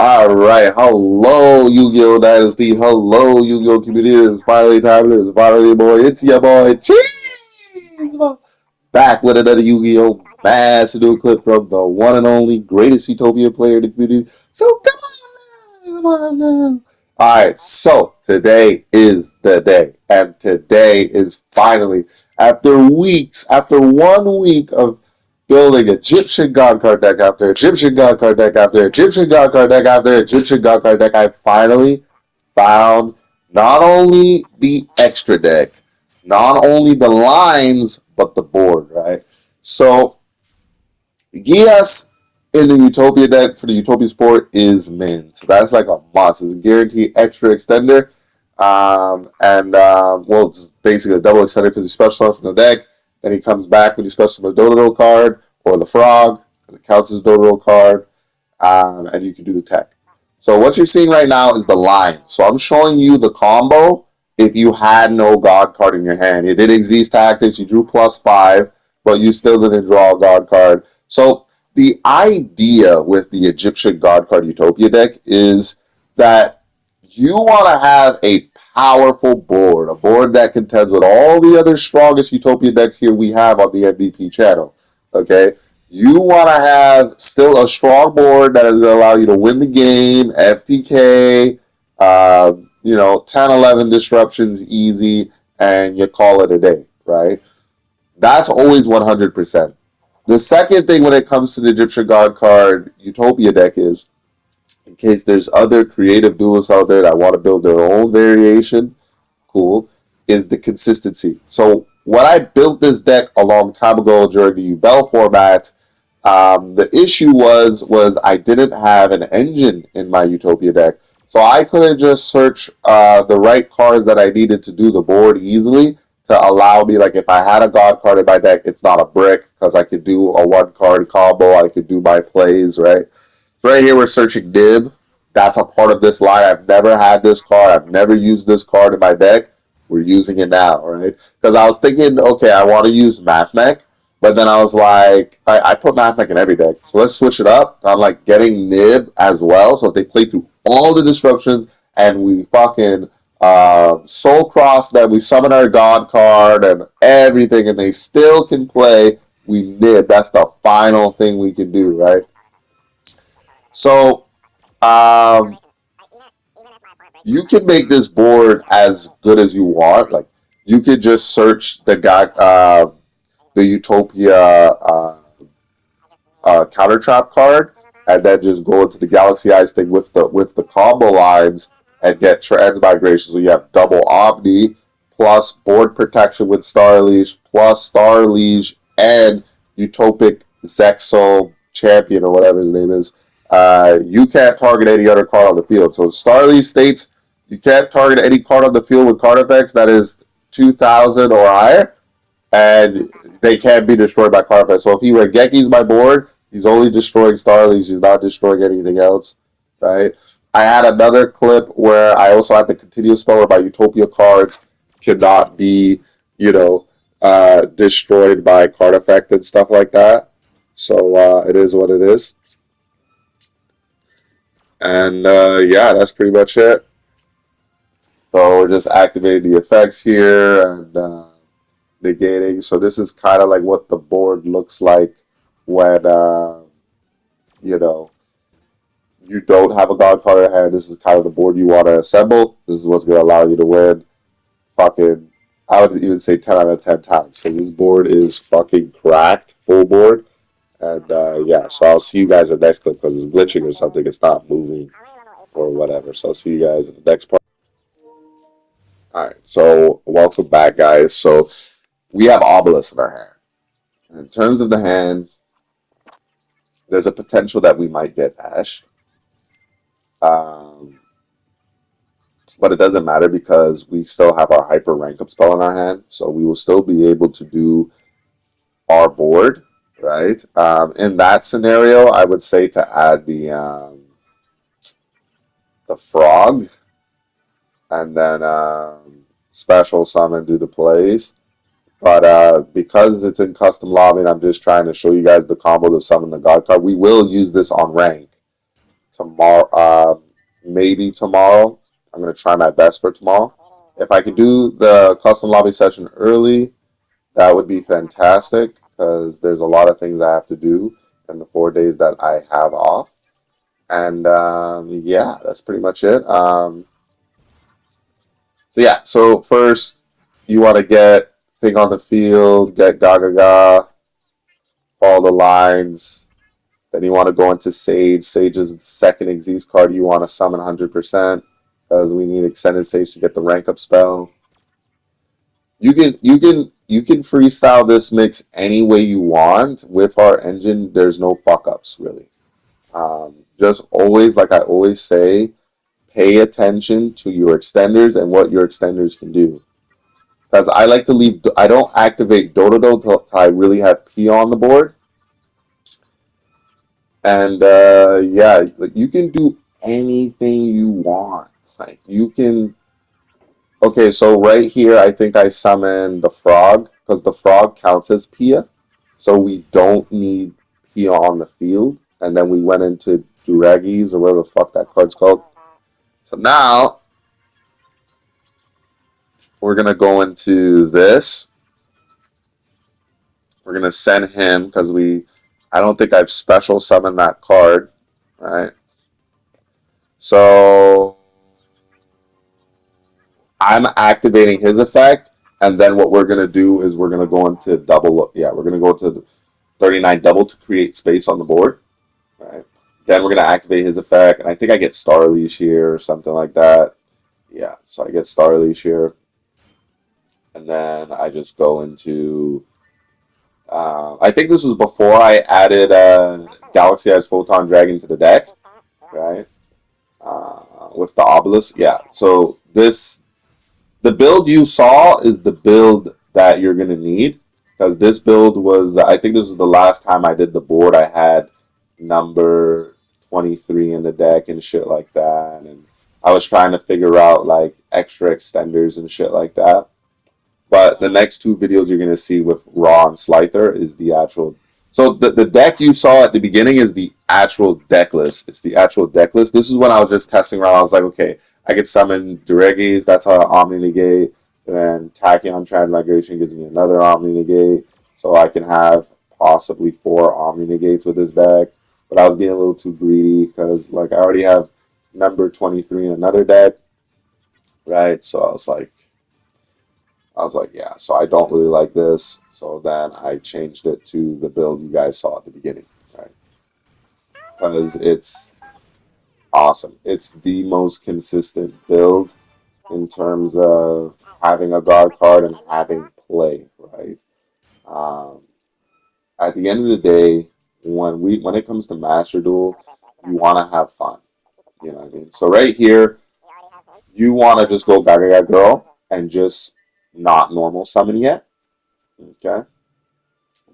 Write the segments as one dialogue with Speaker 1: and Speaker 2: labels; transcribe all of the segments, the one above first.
Speaker 1: All right, hello Yu-Gi-Oh Dynasty, hello Yu-Gi-Oh Community. It's finally time. It's finally boy. It's your boy Cheesemo back with another Yu-Gi-Oh Master Duel clip from the one and only greatest Utopia player in the community. So come on now. All right, so today is the day, and today is finally after 1 week of building Egyptian God card deck after Egyptian God card deck after Egyptian God card deck after Egyptian God card deck, I finally found not only the extra deck, not only the lines, but the board, right? So, yes, in the Utopia deck for the Utopia Sport is Min. So that's like a must. It's a guaranteed extra extender. Well, it's basically a double extender because you special summon from the deck. Then he comes back when you special summon a Dodo card or the Frog, because it counts as a Dodo card, and you can do the tech. So what you're seeing right now is the line. So I'm showing you the combo if you had no God card in your hand. You did exist tactics, you drew +5, but you still didn't draw a God card. So the idea with the Egyptian God card Utopia deck is that you want to have a powerful board, a board that contends with all the other strongest Utopia decks here we have on the MVP channel. Okay? You want to have still a strong board that is going to allow you to win the game, FTK, 10, 11 disruptions easy, and you call it a day, right? That's always 100%. The second thing when it comes to the Egyptian God card Utopia deck is, in case there's other creative duelists out there that want to build their own variation, cool, is the consistency. So when I built this deck a long time ago during the UBell format, the issue was I didn't have an engine in my Utopia deck. So I couldn't just search the right cards that I needed to do the board easily to allow me, like if I had a God card in my deck, it's not a brick because I could do a one card combo, I could do my plays, right? So right here we're searching Nib. That's a part of this line. I've never had this card. I've never used this card in my deck. We're using it now, right? Because I was thinking, okay, I want to use Mathmech, but then I was like, I put Mathmech in every deck. So let's switch it up. I'm like getting Nib as well. So if they play through all the disruptions and we fucking soul cross them, we summon our God card and everything, and they still can play, we Nib. That's the final thing we can do, right? So you can make this board as good as you want. Like you could just search the Utopia counter trap card, and then just go into the Galaxy Eyes thing with the combo lines and get transmigration. So you have double Omni plus board protection with Starliege plus Starliege and Utopic Zexal Champion or whatever his name is. You can't target any other card on the field. So Starliege states you can't target any card on the field with card effects that is 2,000 or higher, and they can't be destroyed by card effects. So if he Regekis my board, he's only destroying Starliege. He's not destroying anything else, right? I had another clip where I also had the continuous spell where my Utopia cards cannot be, destroyed by card effect and stuff like that. So it is what it is. And yeah, that's pretty much it. So we're just activating the effects here and negating. So this is kind of like what the board looks like when, you don't have a God card in hand. This is kind of the board you want to assemble. This is what's going to allow you to win. Fucking, I would even say 10 out of 10 times. So this board is fucking cracked, full board. And yeah, so I'll see you guys in the next clip because it's glitching or something. It's not moving or whatever. So I'll see you guys in the next part. Alright, so welcome back, guys. So we have Obelisk in our hand. And in terms of the hand, there's a potential that we might get Ash. But it doesn't matter because we still have our hyper rank up spell in our hand. So we will still be able to do our board, right? In that scenario, I would say to add the frog and then special summon, do the plays. But because it's in custom lobby and I'm just trying to show you guys the combo to summon the God card, we will use this on rank. tomorrow. Maybe tomorrow. I'm gonna try my best for tomorrow. If I could do the custom lobby session early, that would be fantastic because there's a lot of things I have to do in the 4 days that I have off. And yeah, that's pretty much it. So yeah, so first you want to get thing on the field, get Gaga, follow the lines. Then you want to go into Sage. Sage is the second Xyz card you want to summon 100% because we need extended Sage to get the rank up spell. You can freestyle this mix any way you want. With our engine, there's no fuck ups really. Just always, like I always say, pay attention to your extenders and what your extenders can do. Because I like to leave, I don't activate Dododo until I really have P on the board. And yeah, like you can do anything you want. Like you can. Okay, so right here, I think I summoned the frog because the frog counts as Pia, so we don't need Pia on the field. And then we went into Duragis or whatever the fuck that card's called. So now we're gonna go into this. We're gonna send him because I don't think I've special summoned that card, right? So I'm activating his effect, and then what we're gonna do is we're gonna go into double. Yeah, we're gonna go to 39 double to create space on the board. Right. Then we're gonna activate his effect, and I think I get Star Leash here or something like that. Yeah, so I get Star Leash here, and then I just go into. I think this was before I added Galaxy Eyes Photon Dragon to the deck, right? With the Obelisk, yeah. So the build you saw is the build that you're gonna need because this build was. I think this was the last time I did the board. I had number 23 in the deck and shit like that, and I was trying to figure out like extra extenders and shit like that. But the next two videos you're gonna see with Raw and Slyther is the actual. So the deck you saw at the beginning is the actual deck list. It's the actual deck list. This is when I was just testing around. I was like, okay, I could summon Duregis. That's how Omni Negate. And then Tachyon Transmigration gives me another Omni Negate. So I can have possibly 4 Omni Negates with this deck. But I was being a little too greedy because like I already have number 23 in another deck. Right? So I was like, yeah, so I don't really like this. So then I changed it to the build you guys saw at the beginning, right? Because it's awesome. It's the most consistent build in terms of having a guard card and having play, right? Um, at the end of the day, when it comes to Master Duel, you want to have fun. You know what I mean? So right here, you want to just go Gaga Girl and just not normal summon yet. Okay.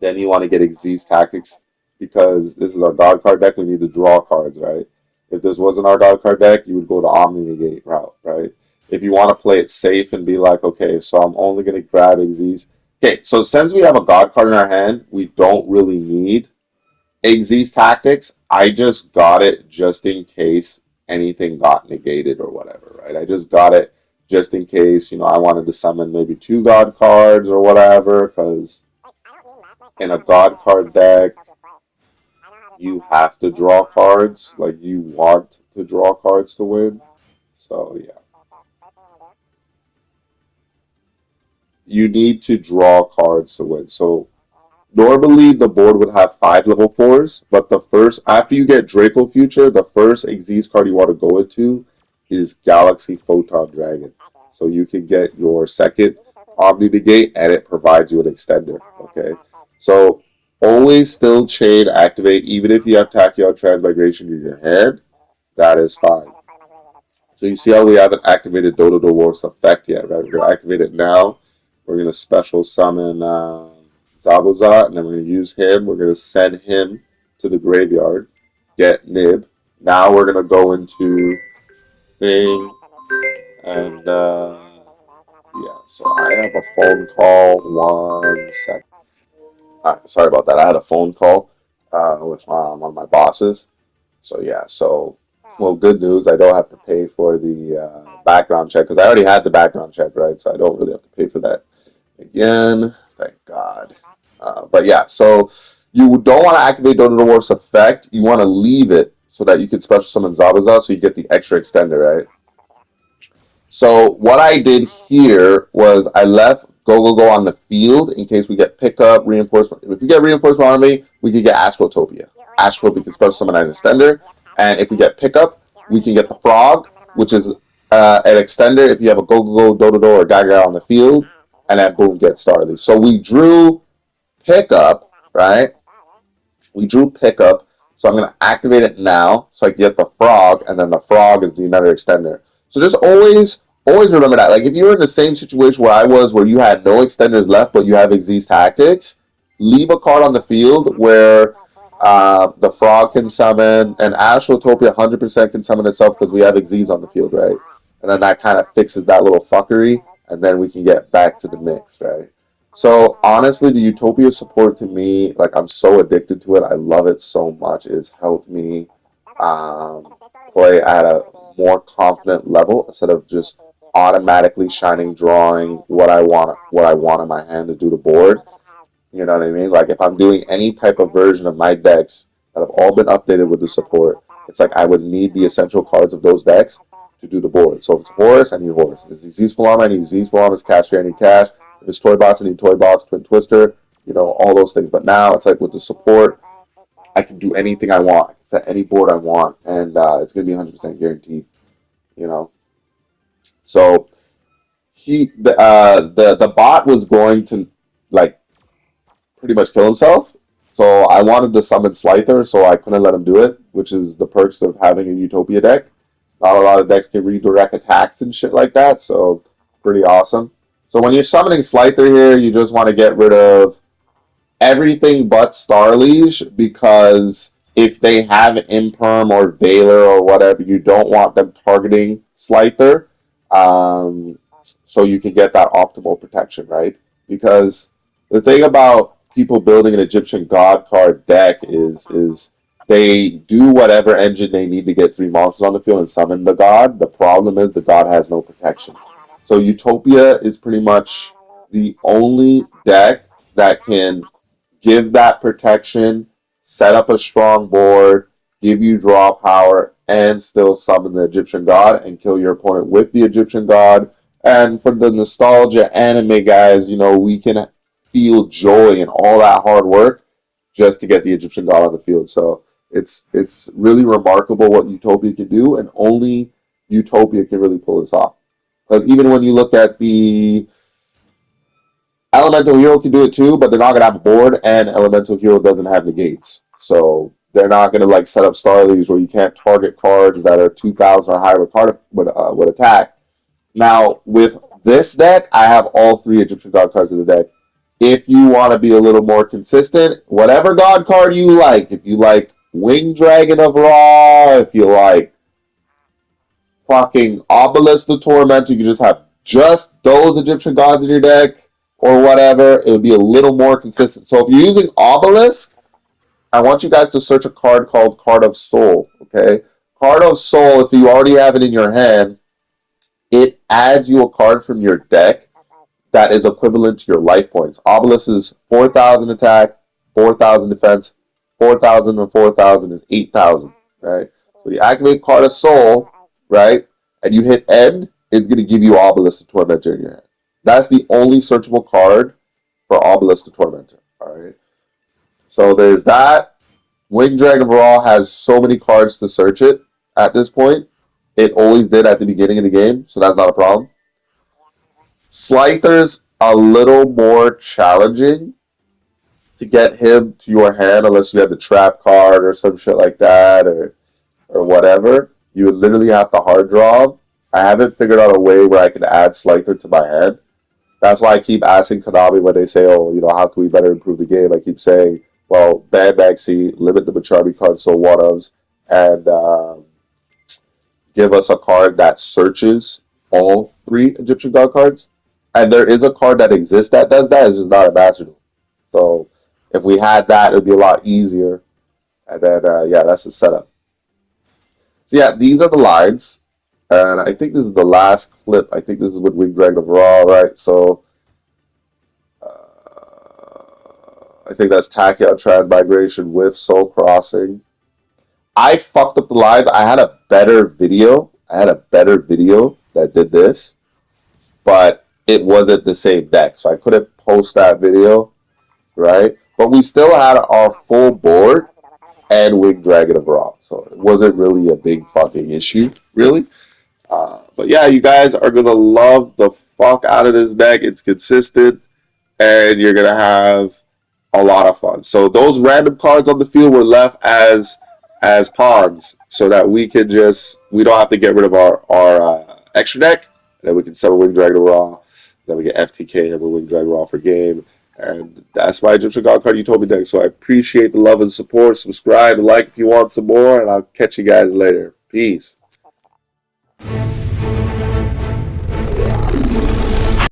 Speaker 1: Then you want to get Xyz Tactics because this is our God card deck. We need to draw cards, right? If this wasn't our God card deck, you would go the Omni Negate route, right? If you want to play it safe and be like, okay, so I'm only going to grab Xyz. Okay, so since we have a God card in our hand, we don't really need Xyz Tactics. I just got it just in case anything got negated or whatever, right? I just got it just in case, I wanted to summon maybe 2 God cards or whatever, because in a God card deck, you have to draw cards. Like, you want to draw cards to win. So, yeah. You need to draw cards to win. So, normally the board would have 5 level 4s, but after you get Draco Future, the first Xyz card you want to go into is Galaxy Photon Dragon. So you can get your second Omni Negate and it provides you an extender. Okay. So always still chain activate, even if you have Tachyon Transmigration in your hand, that is fine. So you see how we haven't activated Dodo War's effect yet, right? We're going to activate it now. We're going to special summon Zabuzat, and then we're going to use him. We're going to send him to the graveyard, get Nib. Now we're going to go into thing, and yeah, so I have a phone call. 1 second. All right, sorry about that. I had a phone call with one of my bosses. So yeah, so Well, good news, I don't have to pay for the background check because I already had the background check, right? So I don't really have to pay for that again. Thank God. But yeah, so you don't want to activate Dodo Dwarf's effect. You want to leave it so that you can special summon Zabuza so you get the extra extender, right? So what I did here was I left go on the field in case we get pickup, reinforcement. If we get reinforcement army, we can get Astrotopia. Astrotopia can special summon as extender. And if we get pickup, we can get the frog, which is an extender if you have a Dodo or Gaga on the field. And then boom, get Starly. So we drew pickup, right? We drew pickup. So I'm going to activate it now so I can get the frog. And then the frog is the another extender. So just always remember that. Like if you're in the same situation where I was, where you had no extenders left, but you have Xyz tactics, leave a card on the field where the frog can summon, and Astrotopia 100% can summon itself because we have Xyz on the field, right? And then that kind of fixes that little fuckery, and then we can get back to the mix, right? So honestly, the Utopia support to me, like I'm so addicted to it. I love it so much. It has helped me play at a more confident level instead of just automatically shining drawing what I want in my hand to do the board. You know what I mean? Like if I'm doing any type of version of my decks that have all been updated with the support, it's like I would need the essential cards of those decks to do the board. So if it's Horus, I need Horus. If it's Z's Fulam, I need Z's Fulam. If it's Cashier, I need Cash. If it's Toy Box, I need Toy Box, Twin Twister, you know, all those things. But now it's like with the support, I can do anything I want. I can set any board I want, and it's going to be 100% guaranteed, you know. So the bot was going to like pretty much kill himself. So I wanted to summon Slyther, so I couldn't let him do it, which is the perks of having a Utopia deck. Not a lot of decks can redirect attacks and shit like that, so pretty awesome. So when you're summoning Slyther here, you just want to get rid of everything but Starliege, because if they have Imperm or Veiler or whatever, you don't want them targeting Slyther, so you can get that optimal protection, right? Because the thing about people building an Egyptian God card deck is they do whatever engine they need to get 3 monsters on the field and summon the god. The problem is the god has no protection. So Utopia is pretty much the only deck that can give that protection, set up a strong board, give you draw power, and still summon the Egyptian god and kill your opponent with the Egyptian god. And for the nostalgia anime guys, you know, we can feel joy in all that hard work just to get the Egyptian god on the field. So it's really remarkable what Utopia can do, and only Utopia can really pull this off. Because even when you look at the Elemental Hero can do it too, but they're not going to have a board, and Elemental Hero doesn't have negates. So they're not going to like set up Starlies where you can't target cards that are 2,000 or higher with attack. Now, with this deck, I have all 3 Egyptian God cards in the deck. If you want to be a little more consistent, whatever God card you like, if you like Winged Dragon of Ra, if you like fucking Obelisk the Tormentor, you can just have just those Egyptian gods in your deck, or whatever. It would be a little more consistent. So if you're using Obelisk, I want you guys to search a card called Card of Soul, okay? Card of Soul, if you already have it in your hand, it adds you a card from your deck that is equivalent to your life points. Obelisk is 4,000 attack, 4,000 defense, 4,000 and 4,000 is 8,000, right? So you activate Card of Soul, right? And you hit end, it's going to give you Obelisk the Tormentor in your hand. That's the only searchable card for Obelisk the Tormentor, alright? So there's that. Winged Dragon of Ra has so many cards to search it at this point. It always did at the beginning of the game, so that's not a problem. Slyther's a little more challenging to get him to your hand unless you have the trap card or some shit like that, or whatever. You would literally have to hard draw him. I haven't figured out a way where I can add Slyther to my hand. That's why I keep asking Konami when they say, oh, you know, how can we better improve the game? I keep saying, well, ban Maxi, limit the Macharbi card so one-ofs, and give us a card that searches all 3 Egyptian God cards. And there is a card that exists that does that. It's just not a Master Duel. So if we had that, it would be a lot easier. And then, yeah, that's the setup. So yeah, these are the lines. And I think this is the last clip. I think this is with Wing Dragon of Raw, right? So I think that's Tachyon Transmigration with Soul Crossing. I fucked up the lines. I had a better video. That did this, but it wasn't the same deck, so I couldn't post that video, right? But we still had our full board and Wing Dragon of Raw, so it wasn't really a big fucking issue, really. But yeah, you guys are gonna love the fuck out of this deck. It's consistent, and you're gonna have a lot of fun. So those random cards on the field were left as pawns, so that we don't have to get rid of our extra deck, and then we can summon Wing Dragon Raw. Then we get FTK and Wing Dragon Raw for game. And that's my Egyptian God card Utopia deck. So I appreciate the love and support. Subscribe and like if you want some more, and I'll catch you guys later. Peace.